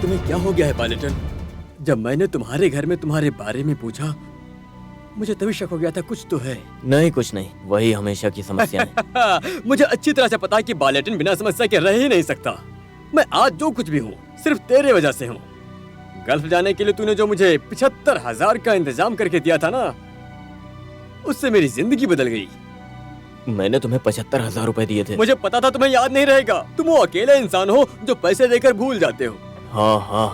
तुम्हें क्या हो गया है बालेटन? जब मैंने तुम्हारे घर में तुम्हारे बारे में पूछा, मुझे तभी शक हो गया था कुछ तो है। नहीं, कुछ नहीं, वही हमेशा की समस्या है। मुझे अच्छी तरह से पता है कि बालेटन बिना समस्या के रह ही नहीं सकता। मैं आज जो कुछ भी हूँ सिर्फ तेरे वजह से हूँ। गल्फ जाने के लिए तूने जो मुझे 75,000 का इंतजाम करके दिया था ना, उससे मेरी जिंदगी बदल गई। मैंने तुम्हें 75,000 रुपए दिए थे। मुझे पता था तुम्हें याद नहीं रहेगा। तुम वो अकेले इंसान हो जो पैसे देकर भूल जाते हो। हाँ,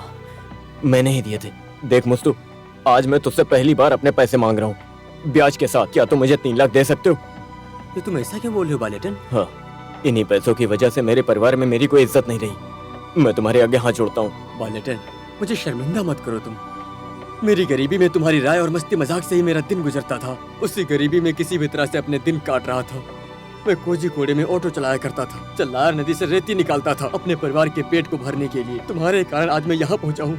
मैंने ही दिए थे। देख मुस्तु, आज मैं तुझसे पहली बार अपने पैसे मांग रहा हूँ, ब्याज के साथ। क्या तुम मुझे 3 लाख दे सकते हो? ये तुम ऐसा क्यों बोल रहे हो बालेटन? हाँ, इन्हीं पैसों की वजह से मेरे परिवार में मेरी कोई इज्जत नहीं रही। मैं तुम्हारे आगे हाथ जोड़ता हूँ। बालेटन, मुझे शर्मिंदा मत करो तुम। मेरी गरीबी में तुम्हारी राय और मस्ती मजाक से ही मेरा दिन गुजरता था। उसी गरीबी में किसी भी तरह से अपने दिन काट रहा था। मैं कोझीकोडे में ऑटो चलाया करता था, चल्लार नदी से रेती निकालता था अपने परिवार के पेट को भरने के लिए। तुम्हारे कारण आज मैं यहाँ पहुँचा हूँ।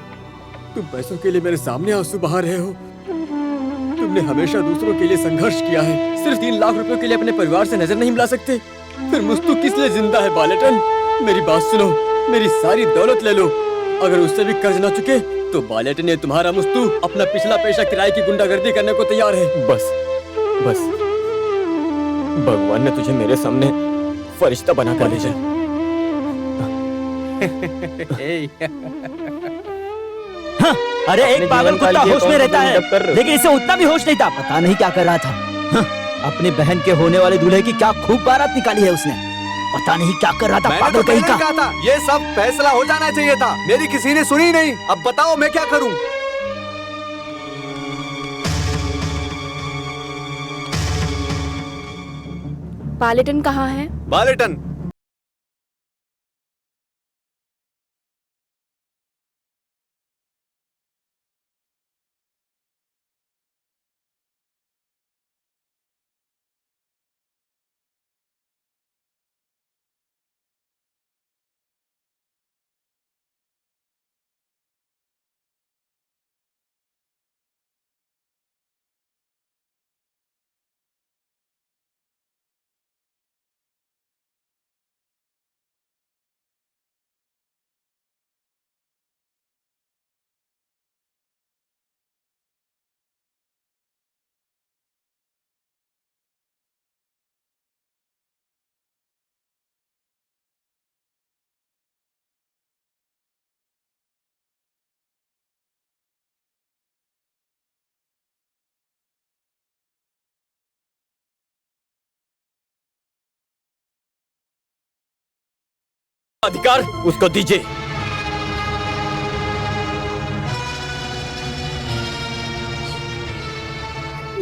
तुम पैसों के लिए मेरे सामने आंसू बहा रहे हो। तुमने हमेशा दूसरों के लिए संघर्ष किया है। सिर्फ 3 लाख रुपयों के लिए अपने परिवार से नजर नहीं मिला सकते? फिर मुस्तु किस लिए जिंदा है बालेटन? मेरी बात सुनो, मेरी सारी दौलत ले लो। अगर उससे भी कर्ज ना चुके तो बालेटन ने तुम्हारा मुस्तु अपना पिछला पेशा किराए की गुंडागर्दी करने को तैयार है। बस भगवान ने तुझे मेरे सामने फरिश्ता बना कर भेजा। हाँ, अरे एक पागल कुत्ता होश में रहता है, लेकिन इसे उतना भी होश नहीं था। पता नहीं क्या कर रहा था। हाँ, अपने बहन के होने वाले दूल्हे की क्या खूब बारात निकाली है उसने। पता नहीं क्या कर रहा था पागल कहीं का। था ये सब फैसला हो जाना चाहिए था, मेरी किसी ने सुनी नहीं। अब बताओ मैं क्या करूं? बालेटन कहाँ है? बालेटन अधिकार उसको दीजिए।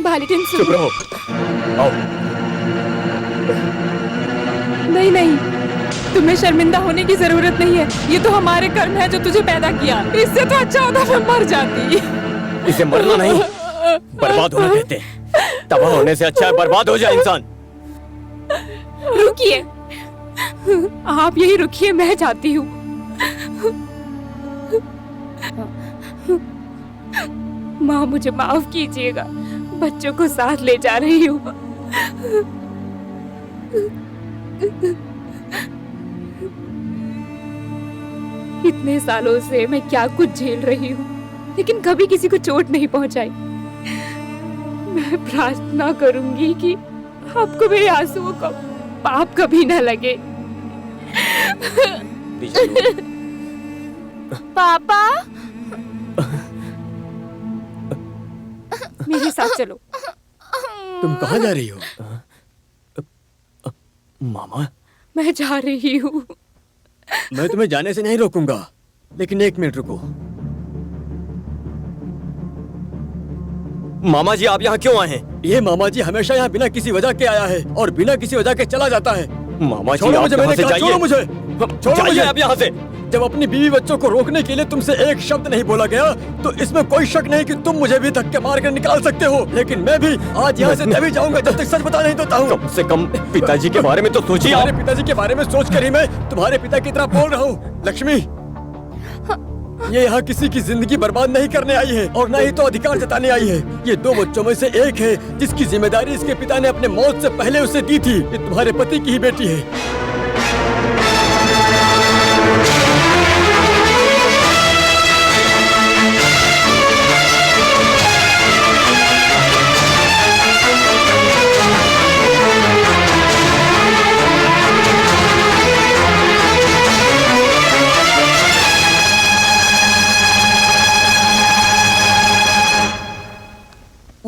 बालेटन सुनो। चुप रहो। आओ। नहीं, तुम्हें शर्मिंदा होने की जरूरत नहीं है। ये तो हमारे कर्म है जो तुझे पैदा किया। इससे तो अच्छा होता मैं मर जाती। इसे मरना नहीं, बर्बाद होना कहते हैं। तबाह होने से अच्छा है बर्बाद हो जाए इंसान। रुकिए, आप यही रुकिए, मैं जाती हूँ। माँ मुझे माफ कीजिएगा, बच्चों को साथ ले जा रही हूँ। इतने सालों से मैं क्या कुछ झेल रही हूँ, लेकिन कभी किसी को चोट नहीं पहुंचाई। मैं प्रार्थना करूंगी कि आपको मेरे आंसुओं का पाप कभी न लगे। पापा, मेरे साथ चलो। तुम कहाँ जा रही हो? मामा, मैं जा रही हूँ। मैं तुम्हें जाने से नहीं रोकूंगा, लेकिन 1 मिनट रुको। मामा जी आप यहाँ क्यों आए हैं? ये मामा जी हमेशा यहाँ बिना किसी वजह के आया है और बिना किसी वजह के चला जाता है। मामा जी छोड़ो आप मुझे, यहाँ मैंने से कहा, जाइए। छोड़ो मुझे, छोड़ो जाइए मुझे। आप यहाँ से। जब अपनी बीवी बच्चों को रोकने के लिए तुमसे एक शब्द नहीं बोला गया तो इसमें कोई शक नहीं कि तुम मुझे भी धक्के मार कर निकाल सकते हो। लेकिन मैं भी आज यहाँ से तभी जाऊंगा जब तक सच बता नहीं देता हूँ। कम से कम पिताजी के बारे में तो सोचिए। तुम्हारे पिताजी के बारे में सोच कर ही मैं तुम्हारे पिता की तरह बोल रहा हूँ। लक्ष्मी, ये यहाँ किसी की जिंदगी बर्बाद नहीं करने आई है और न ही तो अधिकार जताने आई है। ये 2 बच्चों में से एक है जिसकी जिम्मेदारी इसके पिता ने अपने मौत से पहले उसे दी थी। ये तुम्हारे पति की ही बेटी है।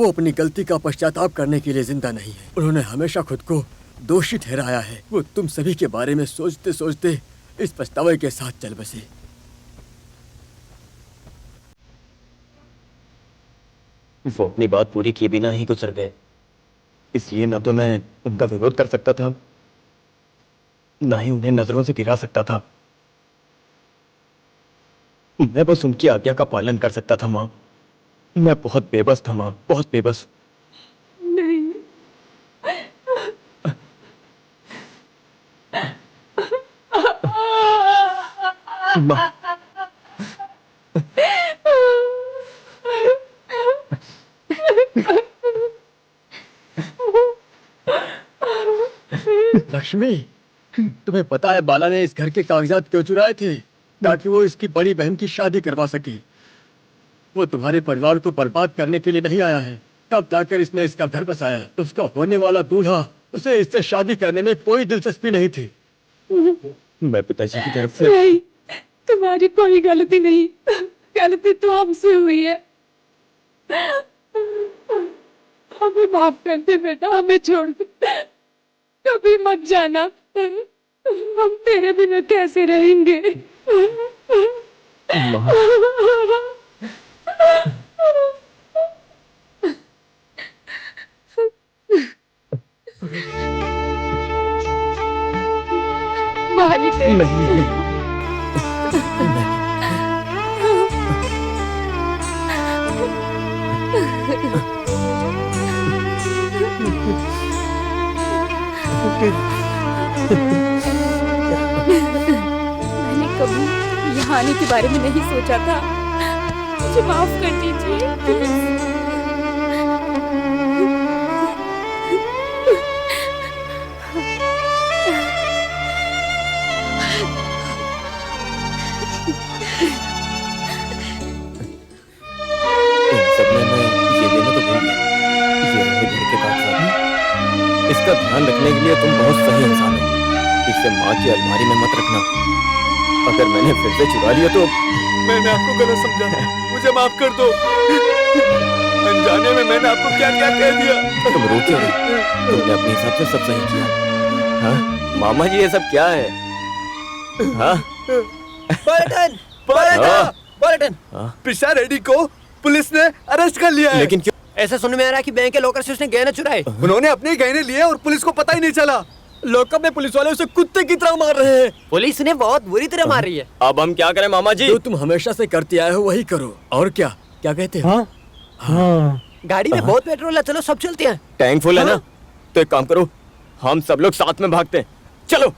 वो अपनी गलती का पश्चाताप करने के लिए जिंदा नहीं है। उन्होंने हमेशा खुद को दोषी ठहराया है। वो तुम सभी के बारे में सोचते सोचते इस पछतावे के साथ चल बसे। वो अपनी बात पूरी किए बिना ही गुजर गए, इसलिए न तो मैं उनका विरोध कर सकता था, न ही उन्हें नजरों से गिरा सकता था। मैं बस उनकी आज्ञा का पालन कर सकता था माँ। मैं बहुत बेबस था माँ, बहुत बेबस। नहीं, माँ, लक्ष्मी, तुम्हें पता है बाला ने इस घर के कागजात क्यों चुराए थे? ताकि वो इसकी बड़ी बहन की शादी करवा सके। वो तुम्हारे परिवार को बर्बाद करने के लिए नहीं आया है। तब जाकर इसने इसका घर बसाया। उसका होने वाला दूल्हा, उसे इससे शादी करने में कोई दिलचस्पी नहीं थी। मैं पिताजी की तरफ से नहीं, तुम्हारी कोई गलती नहीं, गलती तो हमसे हुई है। हमें माफ कर दे बेटा, हमें छोड़ दे, कभी मत जाना। हम तेरे बिना कैसे रहेंगे? माँ, मालिक है। नहीं, मैंने कभी यहाँ आने के बारे में नहीं सोचा था। मुझे माफ कर दीजिए प्लीज। इन सब में मैं ये देना तो भूल गया। ये रहे घर के कागजात। इसका ध्यान रखने के लिए तुम बहुत सही इंसान हो। इसे माँ की अलमारी में मत रखना। अगर मैंने फिर से चुरा लिया तो मैंने आपको गलत समझा, मुझे माफ कर दो। अनजाने में मैंने आपको क्या क्या कह दिया। तुम रो क्यों रही? तुमने अपने हिसाब से सब सही किया। हाँ मामा जी, ये सब क्या है? हाँ पलटन, हाँ। पलटन। हाँ। पिशा रेड्डी को पुलिस ने अरेस्ट कर लिया है। लेकिन क्यों? ऐसा सुनने में आ रहा है कि बैंक के लॉकर से उसने गहने चुराए। उन्होंने अपने गहने लिए और पुलिस को पता ही नहीं चला। लॉकअप में पुलिस वाले उसे कुत्ते की तरह मार रहे हैं। पुलिस ने बहुत बुरी तरह मार रही है। अब हम क्या करें मामा जी? जो तुम हमेशा से करते आए हो वही करो। और क्या क्या कहते हो? गाड़ी में बहुत पेट्रोल है, चलो सब चलते हैं। टैंक फुल है ना? तो एक काम करो, हम सब लोग साथ में भागते हैं। चलो।